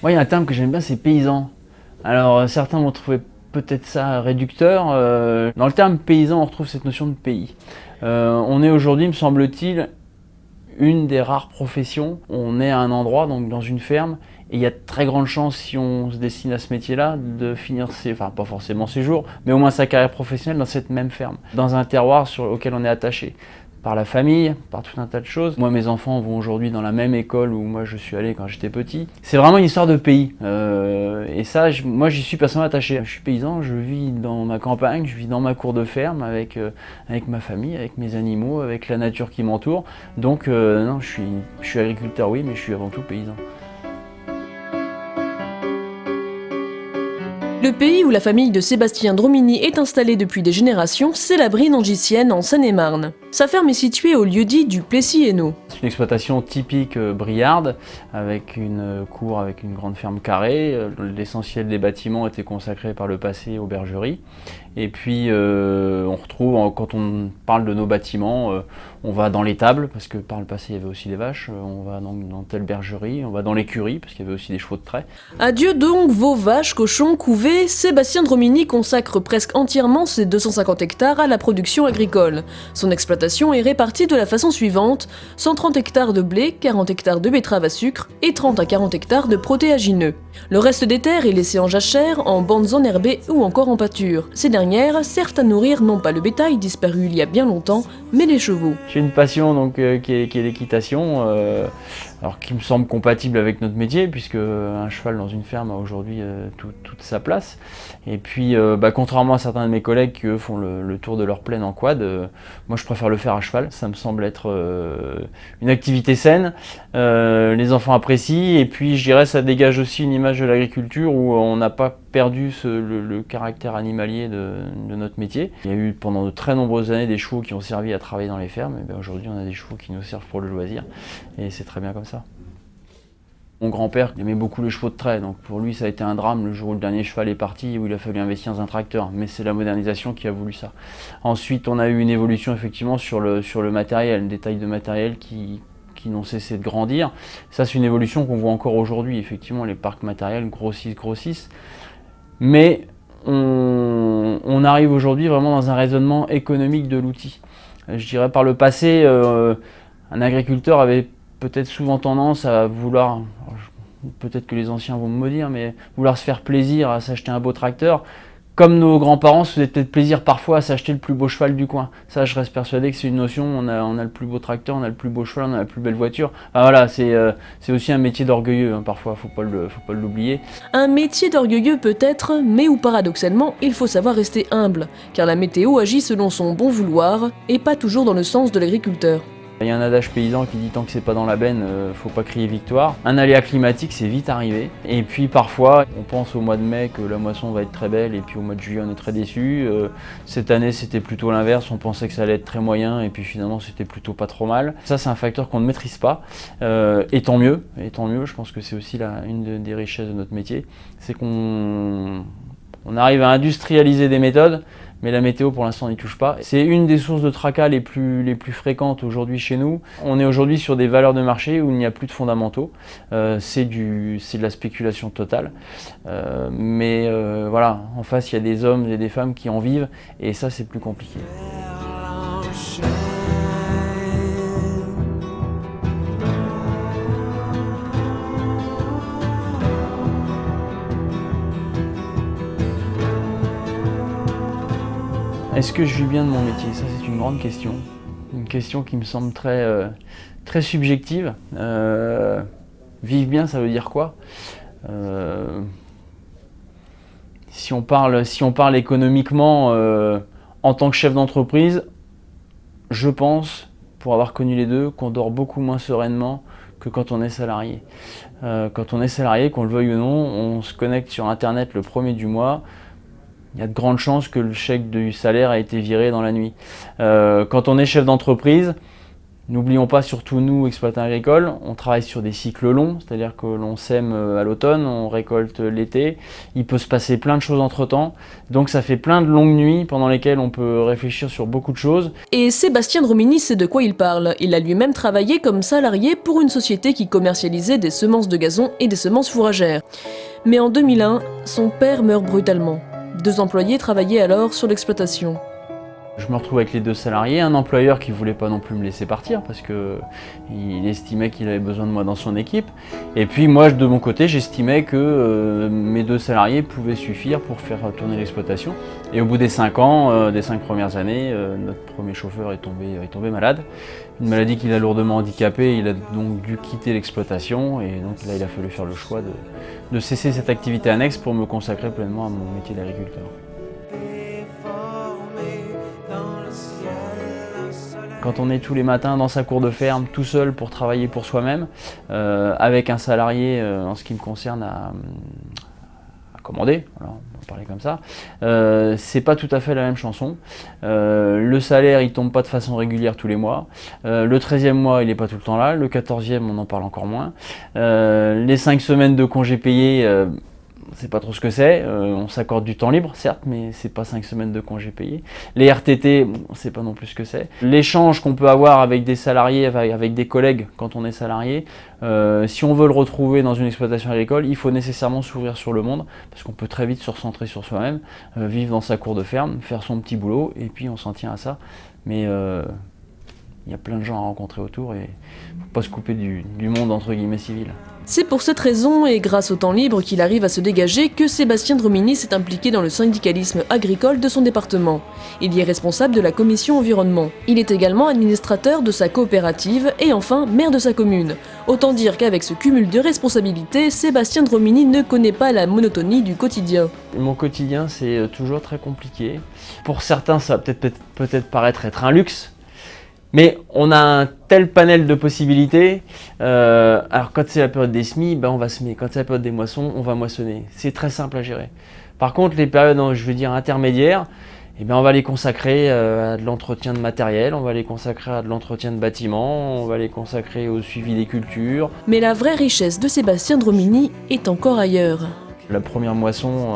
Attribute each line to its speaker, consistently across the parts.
Speaker 1: Moi, il y a un terme que j'aime bien, c'est paysan. Alors, certains vont trouver peut-être ça réducteur. Dans le terme paysan, on retrouve cette notion de pays. On est aujourd'hui, me semble-t-il, une des rares professions. On est à un endroit, donc dans une ferme, et il y a de très grandes chances, si on se destine à ce métier-là, de finir pas forcément ses jours, mais au moins sa carrière professionnelle dans cette même ferme, dans un terroir auquel on est attaché. Par la famille, par tout un tas de choses. Moi, mes enfants vont aujourd'hui dans la même école où moi je suis allé quand j'étais petit. C'est vraiment une histoire de pays. Et ça, moi j'y suis personnellement attaché. Je suis paysan, je vis dans ma campagne, je vis dans ma cour de ferme avec ma famille, avec mes animaux, avec la nature qui m'entoure. Donc non, je suis agriculteur, oui, mais je suis avant tout paysan.
Speaker 2: Le pays où la famille de Sébastien Dromini est installée depuis des générations, c'est la Brie-Nangissienne en Seine-et-Marne. Sa ferme est située au lieu-dit du Plessis-Hainaut.
Speaker 1: C'est une exploitation typique briarde, avec une cour, avec une grande ferme carrée. L'essentiel des bâtiments était consacré par le passé aux bergeries. Et puis on retrouve, quand on parle de nos bâtiments, on va dans l'étable, parce que par le passé il y avait aussi des vaches, on va dans telle bergerie, on va dans l'écurie, parce qu'il y avait aussi des chevaux de trait.
Speaker 2: Adieu donc vos vaches, cochons, couvées, Sébastien Dromini consacre presque entièrement ses 250 hectares à la production agricole. Son exploitation est répartie de la façon suivante: 130 hectares de blé, 40 hectares de betteraves à sucre et 30 à 40 hectares de protéagineux. Le reste des terres est laissé en jachère, en bandes enherbées ou encore en pâture. Ces dernières servent à nourrir non pas le bétail disparu il y a bien longtemps, mais les chevaux.
Speaker 1: J'ai une passion donc, qui est l'équitation, alors qui me semble compatible avec notre métier, puisque un cheval dans une ferme a aujourd'hui toute sa place. Et puis, contrairement à certains de mes collègues qui eux font le tour de leur plaine en quad, moi je préfère le faire à cheval. Ça me semble être une activité saine, les enfants apprécient, et puis je dirais ça dégage aussi une image de l'agriculture où on n'a pas perdu le caractère animalier de notre métier. Il y a eu pendant de très nombreuses années des chevaux qui ont servi à travailler dans les fermes, et bien aujourd'hui on a des chevaux qui nous servent pour le loisir, et c'est très bien comme ça. Mon grand-père aimait beaucoup les chevaux de trait, donc pour lui ça a été un drame le jour où le dernier cheval est parti, où il a fallu investir dans un tracteur, mais c'est la modernisation qui a voulu ça. Ensuite on a eu une évolution effectivement sur le matériel, des tailles de matériel qui n'ont cessé de grandir. Ça c'est une évolution qu'on voit encore aujourd'hui, effectivement les parcs matériels grossissent, mais on arrive aujourd'hui vraiment dans un raisonnement économique de l'outil. Je dirais par le passé, un agriculteur avait peut-être souvent tendance à vouloir, peut-être que les anciens vont me maudire, mais vouloir se faire plaisir à s'acheter un beau tracteur. Comme nos grands-parents se faisaient peut-être plaisir parfois à s'acheter le plus beau cheval du coin. Ça, je reste persuadé que c'est une notion, on a le plus beau tracteur, on a le plus beau cheval, on a la plus belle voiture. Enfin, voilà, c'est aussi un métier d'orgueilleux, hein, parfois, faut pas l'oublier.
Speaker 2: Un métier d'orgueilleux peut-être, mais où paradoxalement, il faut savoir rester humble, car la météo agit selon son bon vouloir, et pas toujours dans le sens de l'agriculteur.
Speaker 1: Il y a un adage paysan qui dit tant que c'est pas dans la benne, faut pas crier victoire. Un aléa climatique, c'est vite arrivé. Et puis parfois, on pense au mois de mai que la moisson va être très belle, et puis au mois de juillet, on est très déçu. Cette année, c'était plutôt l'inverse, on pensait que ça allait être très moyen, et puis finalement, c'était plutôt pas trop mal. Ça, c'est un facteur qu'on ne maîtrise pas, et tant mieux. Je pense que c'est aussi une des richesses de notre métier, c'est qu'on arrive à industrialiser des méthodes, mais la météo pour l'instant n'y touche pas. C'est une des sources de tracas les plus fréquentes aujourd'hui chez nous. On est aujourd'hui sur des valeurs de marché où il n'y a plus de fondamentaux. C'est de la spéculation totale. Mais voilà, en face il y a des hommes et des femmes qui en vivent, et ça c'est plus compliqué. Est-ce que je vis bien de mon métier? Ça, c'est une grande question. Une question qui me semble très subjective. Vivre bien, ça veut dire quoi? Si on parle économiquement, en tant que chef d'entreprise, je pense, pour avoir connu les deux, qu'on dort beaucoup moins sereinement que quand on est salarié. Quand on est salarié, qu'on le veuille ou non, on se connecte sur Internet le 1er du mois. Il y a de grandes chances que le chèque du salaire a été viré dans la nuit. Quand on est chef d'entreprise, N'oublions pas, surtout nous, exploitants agricoles, on travaille sur des cycles longs, c'est-à-dire que l'on sème à l'automne, on récolte l'été, il peut se passer plein de choses entre-temps, donc ça fait plein de longues nuits pendant lesquelles on peut réfléchir sur beaucoup de choses.
Speaker 2: Et Sébastien Dromini sait de quoi il parle. Il a lui-même travaillé comme salarié pour une société qui commercialisait des semences de gazon et des semences fourragères. Mais en 2001, son père meurt brutalement. 2 employés travaillaient alors sur l'exploitation.
Speaker 1: Je me retrouve avec les 2 salariés, un employeur qui ne voulait pas non plus me laisser partir parce qu'il estimait qu'il avait besoin de moi dans son équipe. Et puis moi, de mon côté, j'estimais que mes 2 salariés pouvaient suffire pour faire tourner l'exploitation. Et au bout des 5 ans, des 5 premières années, notre premier chauffeur est tombé malade. Une maladie qui l'a lourdement handicapé, il a donc dû quitter l'exploitation. Et donc là, il a fallu faire le choix de cesser cette activité annexe pour me consacrer pleinement à mon métier d'agriculteur. Quand on est tous les matins dans sa cour de ferme, tout seul pour travailler pour soi-même, avec un salarié, en ce qui me concerne, à commander, alors on va parler comme ça, c'est pas tout à fait la même chanson. Le salaire, il tombe pas de façon régulière tous les mois. Le 13e mois, il est pas tout le temps là. Le 14e, on en parle encore moins. Les 5 semaines de congés payés, on ne sait pas trop ce que c'est, on s'accorde du temps libre, certes, mais c'est pas 5 semaines de congés payés. Les RTT, on ne sait pas non plus ce que c'est. L'échange qu'on peut avoir avec des salariés, avec des collègues quand on est salarié, si on veut le retrouver dans une exploitation agricole, il faut nécessairement s'ouvrir sur le monde, parce qu'on peut très vite se recentrer sur soi-même, vivre dans sa cour de ferme, faire son petit boulot, et puis on s'en tient à ça. Mais il y a plein de gens à rencontrer autour, et il ne faut pas se couper du monde entre guillemets civil.
Speaker 2: C'est pour cette raison, et grâce au temps libre qu'il arrive à se dégager, que Sébastien Dromini s'est impliqué dans le syndicalisme agricole de son département. Il y est responsable de la commission environnement. Il est également administrateur de sa coopérative et enfin maire de sa commune. Autant dire qu'avec ce cumul de responsabilités, Sébastien Dromini ne connaît pas la monotonie du quotidien.
Speaker 1: Mon quotidien, c'est toujours très compliqué. Pour certains, ça va peut-être paraître être un luxe. Mais on a un tel panel de possibilités. Alors quand c'est la période des semis, on va semer. Quand c'est la période des moissons, on va moissonner. C'est très simple à gérer. Par contre, les périodes, je veux dire, intermédiaires, on va les consacrer à de l'entretien de matériel, on va les consacrer à de l'entretien de bâtiments, on va les consacrer au suivi des cultures.
Speaker 2: Mais la vraie richesse de Sébastien Dromini est encore ailleurs.
Speaker 1: La première moisson,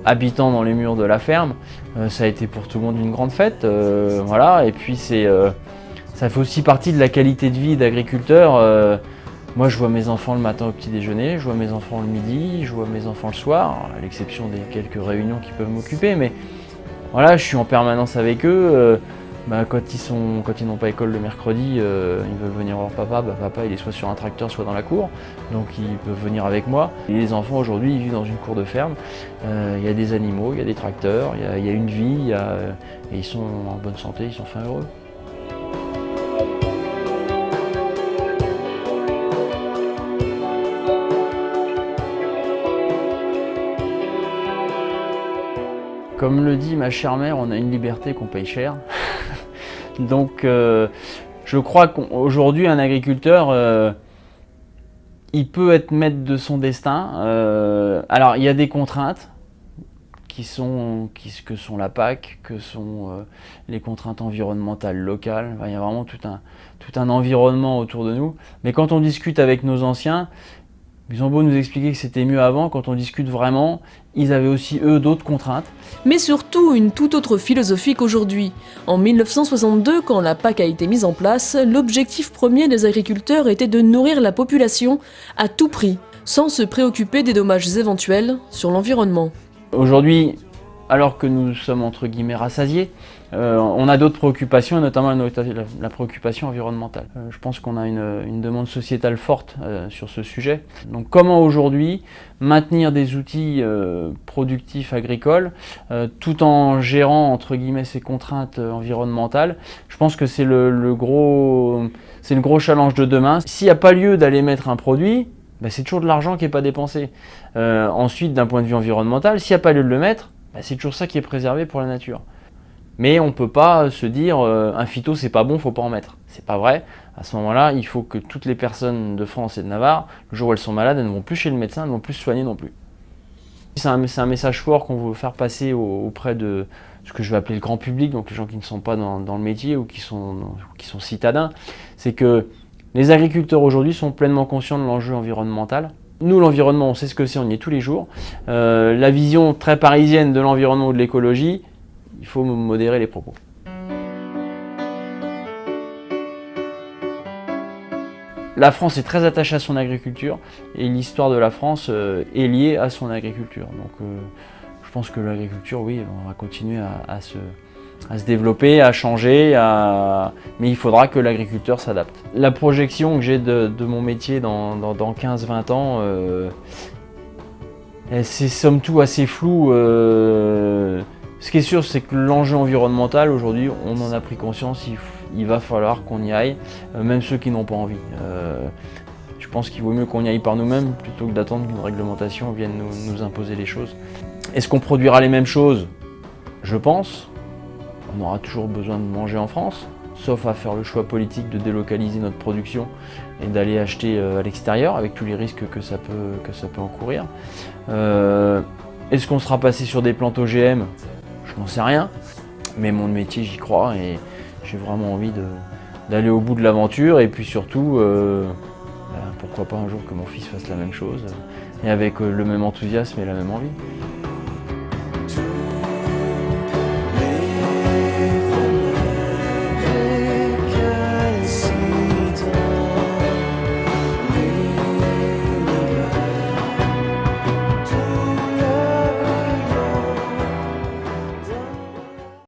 Speaker 1: habitant dans les murs de la ferme, ça a été pour tout le monde une grande fête, voilà. Et puis ça fait aussi partie de la qualité de vie d'agriculteur. Moi, je vois mes enfants le matin au petit déjeuner, je vois mes enfants le midi, je vois mes enfants le soir, à l'exception des quelques réunions qui peuvent m'occuper, mais voilà, je suis en permanence avec eux. Quand ils n'ont pas école le mercredi, ils veulent venir voir papa, papa il est soit sur un tracteur, soit dans la cour, donc ils peuvent venir avec moi. Et les enfants aujourd'hui, ils vivent dans une cour de ferme, il y a des animaux, il y a des tracteurs, il y a une vie, et ils sont en bonne santé, ils sont fin heureux. Comme le dit ma chère mère, on a une liberté qu'on paye cher. Donc je crois qu'aujourd'hui un agriculteur, il peut être maître de son destin. Alors il y a des contraintes que sont la PAC, que sont les contraintes environnementales locales. Il y a vraiment tout un environnement autour de nous. Mais quand on discute avec nos anciens, ils ont beau nous expliquer que c'était mieux avant, quand on discute vraiment, ils avaient aussi eux d'autres contraintes.
Speaker 2: Mais surtout une toute autre philosophie qu'aujourd'hui. En 1962, quand la PAC a été mise en place, l'objectif premier des agriculteurs était de nourrir la population à tout prix, sans se préoccuper des dommages éventuels sur l'environnement.
Speaker 1: Aujourd'hui, alors que nous sommes entre guillemets rassasiés, on a d'autres préoccupations, et notamment la préoccupation environnementale. Je pense qu'on a une demande sociétale forte sur ce sujet. Donc comment aujourd'hui maintenir des outils productifs agricoles tout en gérant entre guillemets ces contraintes environnementales, je pense que c'est le gros challenge de demain. S'il n'y a pas lieu d'aller mettre un produit, c'est toujours de l'argent qui n'est pas dépensé. Ensuite, d'un point de vue environnemental, s'il n'y a pas lieu de le mettre, c'est toujours ça qui est préservé pour la nature. Mais on ne peut pas se dire un phyto c'est pas bon, faut pas en mettre. C'est pas vrai. À ce moment-là, il faut que toutes les personnes de France et de Navarre, le jour où elles sont malades, elles ne vont plus chez le médecin, elles ne vont plus se soigner non plus. C'est un message fort qu'on veut faire passer auprès de ce que je vais appeler le grand public, donc les gens qui ne sont pas dans le métier ou qui sont citadins, c'est que les agriculteurs aujourd'hui sont pleinement conscients de l'enjeu environnemental. Nous, l'environnement, on sait ce que c'est, on y est tous les jours. La vision très parisienne de l'environnement ou de l'écologie, il faut modérer les propos. La France est très attachée à son agriculture et l'histoire de la France est liée à son agriculture. Donc je pense que l'agriculture, oui, on va continuer à se développer, à changer, mais il faudra que l'agriculteur s'adapte. La projection que j'ai de mon métier dans 15-20 ans, c'est somme toute assez flou. Ce qui est sûr, c'est que l'enjeu environnemental, aujourd'hui, on en a pris conscience, il va falloir qu'on y aille, même ceux qui n'ont pas envie. Je pense qu'il vaut mieux qu'on y aille par nous-mêmes plutôt que d'attendre qu'une réglementation vienne nous imposer les choses. Est-ce qu'on produira les mêmes choses? Je pense. On aura toujours besoin de manger en France, sauf à faire le choix politique de délocaliser notre production et d'aller acheter à l'extérieur, avec tous les risques que ça peut encourir. Est-ce qu'on sera passé sur des plantes OGM? Je n'en sais rien, mais mon métier, j'y crois et j'ai vraiment envie d'aller au bout de l'aventure et puis surtout, pourquoi pas un jour que mon fils fasse la même chose et avec le même enthousiasme et la même envie.